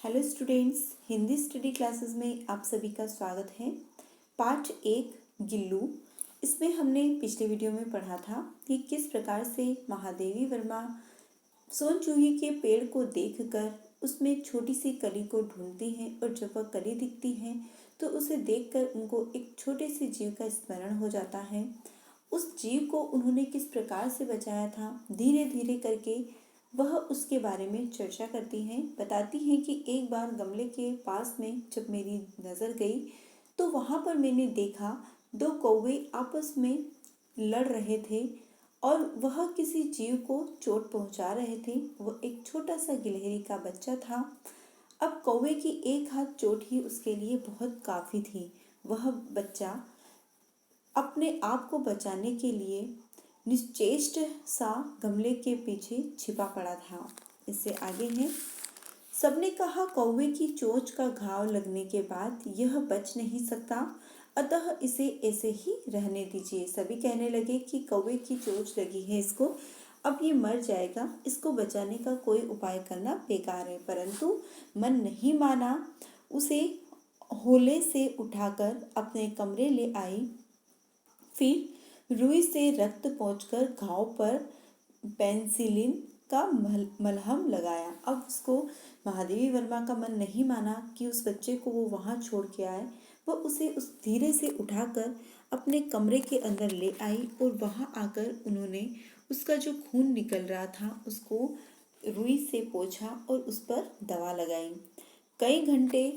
Hello students, Hindi study classes में आप सभी का स्वागत है। पार्ट 1 गिल्लू। इसमें हमने पिछले वीडियो में पढ़ा था कि किस प्रकार से महादेवी वर्मा सोनचूही के पेड़ को देखकर उसमें छोटी सी कली को ढूंढती हैं और जब वह कली दिखती है तो उसे देखकर उनको एक छोटे से जीव का स्मरण हो जाता है। उस जीव को उन्होंने किस प्रकार से बचाया था, धीरे धीरे करके वह उसके बारे में चर्चा करती हैं। बताती हैं कि एक बार गमले के पास में जब मेरी नज़र गई तो वहाँ पर मैंने देखा दो कौवे आपस में लड़ रहे थे और वह किसी जीव को चोट पहुँचा रहे थे। वह एक छोटा सा गिलहरी का बच्चा था। अब कौवे की एक हाथ चोट ही उसके लिए बहुत काफ़ी थी। वह बच्चा अपने आप को बचाने के लिए निश्चेष्ट सा गमले के पीछे छिपा पड़ा था। इससे आगे है, सबने कहा कौवे की चोंच का घाव लगने के बाद यह बच नहीं सकता, अतः इसे ऐसे ही रहने दीजिए। सभी कहने लगे कि कौवे की चोंच लगी है इसको, अब ये मर जाएगा, इसको बचाने का कोई उपाय करना बेकार है। परंतु मन नहीं माना, उसे होले से उठाकर अपने कमरे ले आई। फिर रुई से रक्त पोंछकर घाव पर पेनिसिलिन का मलहम लगाया। अब उसको महादेवी वर्मा का मन नहीं माना कि उस बच्चे को वो वहाँ छोड़ के आए। वह उसे उस धीरे से उठाकर अपने कमरे के अंदर ले आई और वहाँ आकर उन्होंने उसका जो खून निकल रहा था उसको रुई से पोंछा और उस पर दवा लगाई। कई घंटे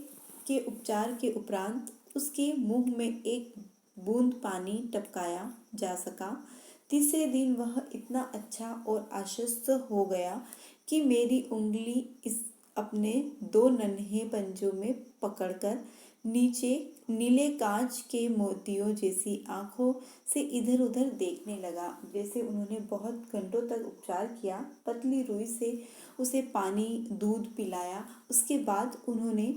के उपचार के उपरांत उसके मुंह में एक बूंद पानी टपकाया जा सका। तीसरे दिन वह इतना अच्छा और आश्वस्त हो गया कि मेरी उंगली इस अपने दो नन्हे पंजों में पकड़कर नीचे नीले कांच के मोतियों जैसी आंखों से इधर उधर देखने लगा। जैसे उन्होंने बहुत घंटों तक उपचार किया, पतली रुई से उसे पानी दूध पिलाया। उसके बाद उन्होंने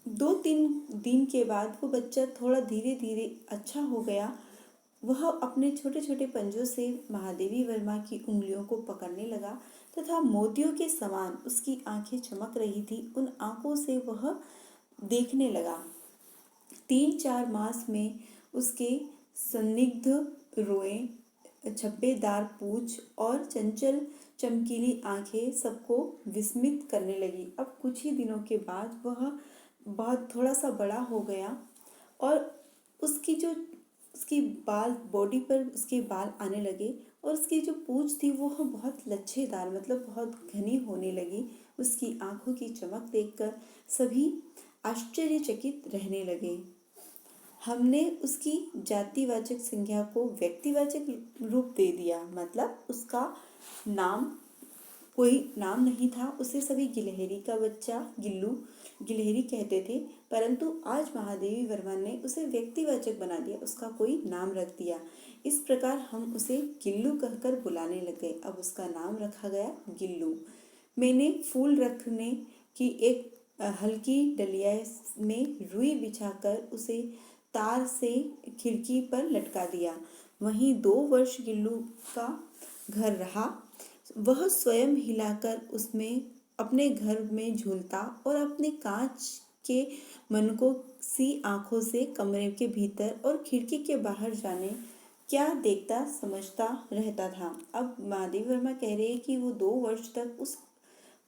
2-3 दिन के बाद वो बच्चा थोड़ा धीरे धीरे अच्छा हो गया। वह अपने छोटे छोटे पंजों से महादेवी वर्मा की उंगलियों को पकड़ने लगा तथा मोतियों के समान उसकी आंखें चमक रही थी। उन आंखों से वह देखने लगा। 3-4 मास में उसके संदिग्ध रोए, छब्बेदार पूंछ और चंचल चमकीली आंखें सबको विस्मित करने लगी। अब कुछ ही दिनों के बाद वह बहुत थोड़ा सा बड़ा हो गया और उसकी बाल बॉडी पर उसके बाल आने लगे और उसकी जो पूंछ थी वो बहुत लच्छेदार, मतलब बहुत घनी होने लगी। उसकी आंखों की चमक देखकर सभी आश्चर्यचकित रहने लगे। हमने उसकी जातिवाचक संज्ञा को व्यक्तिवाचक रूप दे दिया, मतलब उसका नाम कोई नाम नहीं था। उसे सभी गिलहरी का बच्चा गिल्लू गिलहरी कहते थे, परंतु आज महादेवी वर्मा ने उसे व्यक्तिवाचक बना दिया, उसका कोई नाम रख दिया। इस प्रकार हम उसे गिल्लू कहकर बुलाने लगे। अब उसका नाम रखा गया गिल्लू। मैंने फूल रखने की एक हल्की डलिया में रुई बिछाकर उसे तार से खिड़की पर लटका दिया। वहीं 2 वर्ष गिल्लू का घर रहा। वह स्वयं हिलाकर उसमें अपने घर में झूलता और अपने कांच के मनकों सी आंखों से कमरे के भीतर और खिड़की के बाहर जाने क्या देखता समझता रहता था। अब महादेवी वर्मा कह रहे हैं कि वो 2 वर्ष तक उस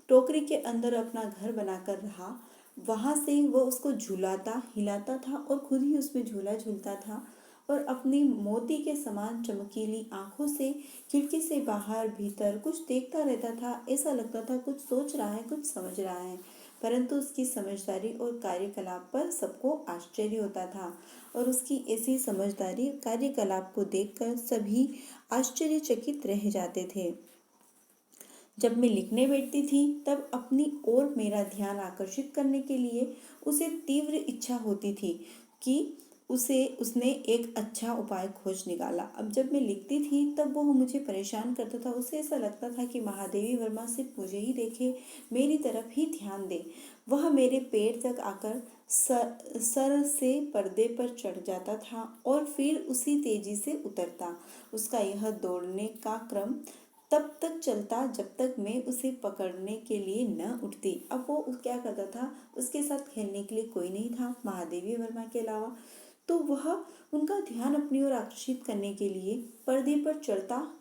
टोकरी के अंदर अपना घर बनाकर रहा। वहाँ से वह उसको झुलाता हिलाता था और खुद ही उसमें झूला झूलता था और अपनी मोती के समान चमकीली आंखों से खिड़की से बाहर भीतर कुछ देखता रहता था। ऐसा लगता था कुछ सोच रहा है, कुछ समझ रहा है, परंतु उसकी समझदारी और कार्यकलाप पर सबको आश्चर्य होता था और उसकी ऐसी समझदारी कार्यकलाप को देखकर सभी आश्चर्यचकित रह जाते थे। जब मैं लिखने बैठती थी तब अपनी ओर मेरा ध्यान आकर्षित करने के लिए उसे तीव्र इच्छा होती थी कि उसने एक अच्छा उपाय खोज निकाला। अब जब मैं लिखती थी तब वो मुझे परेशान करता था। उसे ऐसा लगता था कि महादेवी वर्मा सिर्फ मुझे ही देखे, मेरी तरफ ही ध्यान दे। वह मेरे पैर तक आकर सर से पर्दे पर चढ़ जाता था और फिर उसी तेजी से उतरता। उसका यह दौड़ने का क्रम तब तक चलता जब तक मैं उसे पकड़ने के लिए न उठती। अब वो क्या करता था, उसके साथ खेलने के लिए कोई नहीं था महादेवी वर्मा के अलावा, तो वह उनका ध्यान अपनी ओर आकर्षित करने के लिए पर्दे पर चढ़ता,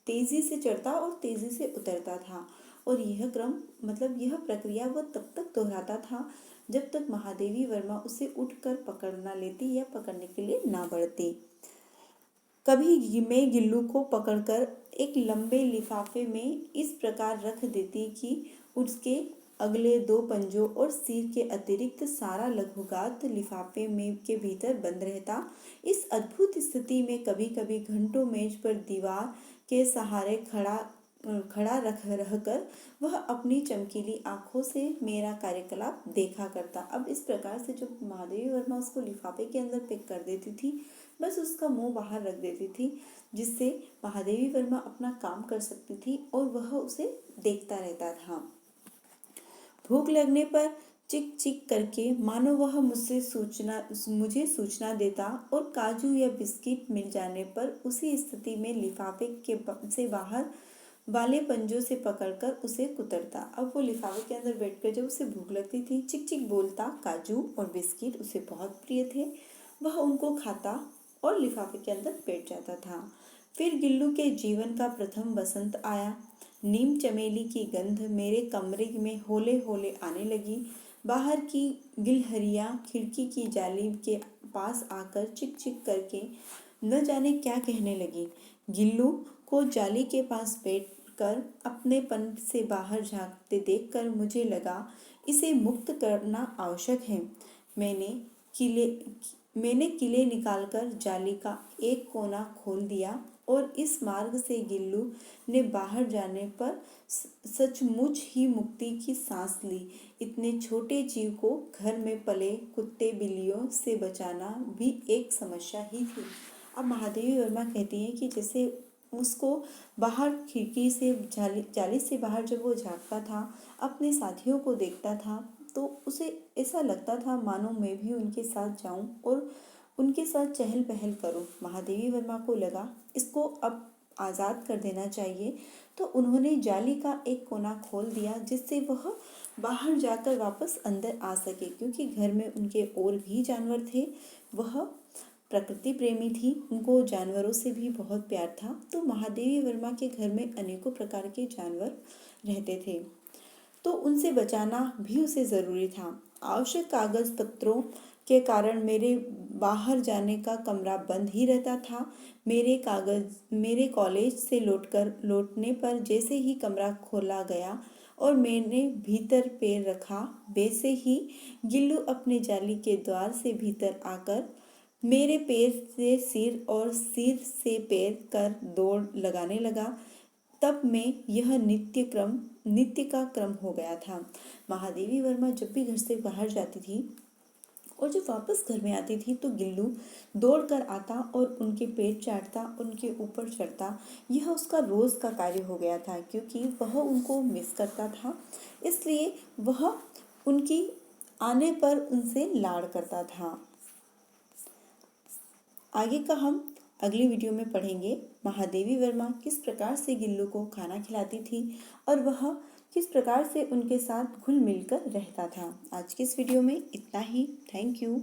तेजी से चढ़ता और तेजी से उतरता था। और यह क्रम मतलब यह प्रक्रिया वह तब तक दोहराता था जब तक महादेवी वर्मा उसे उठकर पकड़ ना लेती या पकड़ने के लिए ना बढ़ती। कभी मैं गिल्लू को पकड़कर एक लंबे लिफाफे में इस प्रकार रख देती कि उसके अगले 2 पंजों और सिर के अतिरिक्त सारा लघुगात लिफाफे में के भीतर बंद रहता। इस अद्भुत स्थिति में कभी कभी घंटों मेज पर दीवार के सहारे खड़ा रहकर वह अपनी चमकीली आंखों से मेरा कार्यकलाप देखा करता। अब इस प्रकार से जब महादेवी वर्मा उसको लिफाफे के अंदर पैक कर देती थी, बस उसका मुंह बाहर रख देती थी, जिससे महादेवी वर्मा अपना काम कर सकती थी और वह उसे देखता रहता था। भूख लगने पर चिक चिक करके मानो वह मुझे सूचना देता और काजू या बिस्किट मिल जाने पर उसी स्थिति में लिफाफे से बाहर वाले पंजों से पकड़कर उसे कुतरता। अब वो लिफाफे के अंदर बैठकर जब उसे भूख लगती थी, चिक चिक बोलता। काजू और बिस्किट उसे बहुत प्रिय थे, वह उनको खाता और लिफाफे के अंदर बैठ जाता था। फिर गिल्लू के जीवन का प्रथम बसंत आया। नीम चमेली की गंध मेरे कमरे में होले होले आने लगी। बाहर की गिलहरियाँ खिड़की की जाली के पास आकर चिक चिक करके न जाने क्या कहने लगी। गिल्लू को जाली के पास बैठकर अपनेपन से बाहर झांकते देखकर मुझे लगा इसे मुक्त करना आवश्यक है। मैंने किले निकालकर जाली का एक कोना खोल दिया और इस मार्ग से गिल्लू ने बाहर जाने पर सचमुच ही मुक्ति की सांस ली। इतने छोटे जीव को घर में पले कुत्ते बिल्लियों से बचाना भी एक समस्या ही थी। अब महादेवी वर्मा कहती हैं कि जैसे उसको बाहर खिड़की से जाली से बाहर जब वो झांकता था, अपने साथियों को देखता था, तो उसे ऐसा लगता था मानो मैं भी उनके साथ जाऊं और उनके साथ चहल पहल करूं। महादेवी वर्मा को लगा इसको अब आज़ाद कर देना चाहिए, तो उन्होंने जाली का एक कोना खोल दिया जिससे वह बाहर जाकर वापस अंदर आ सके, क्योंकि घर में उनके और भी जानवर थे। वह प्रकृति प्रेमी थी, उनको जानवरों से भी बहुत प्यार था, तो महादेवी वर्मा के घर में अनेकों प्रकार के जानवर रहते थे, तो उनसे बचाना भी उसे ज़रूरी था। आवश्यक कागज पत्रों के कारण मेरे बाहर जाने का कमरा बंद ही रहता था। मेरे कॉलेज से लौटने पर जैसे ही कमरा खोला गया और मैंने भीतर पैर रखा, वैसे ही गिल्लू अपने जाली के द्वार से भीतर आकर मेरे पैर से सिर और सिर से पैर कर दौड़ लगाने लगा। तब में यह नित्य का क्रम हो गया था। महादेवी वर्मा जब भी घर से बाहर जाती थी और जब वापस घर में आती थी तो गिल्लू दौड़ कर आता और उनके पेट चाटता, उनके ऊपर चढ़ता। यह उसका रोज़ का कार्य हो गया था, क्योंकि वह उनको मिस करता था, इसलिए वह उनकी आने पर उनसे लाड़ करता था। आगे का हम अगली वीडियो में पढ़ेंगे महादेवी वर्मा किस प्रकार से गिल्लू को खाना खिलाती थी और वह किस प्रकार से उनके साथ घुल मिलकर रहता था। आज की इस वीडियो में इतना ही। Thank you.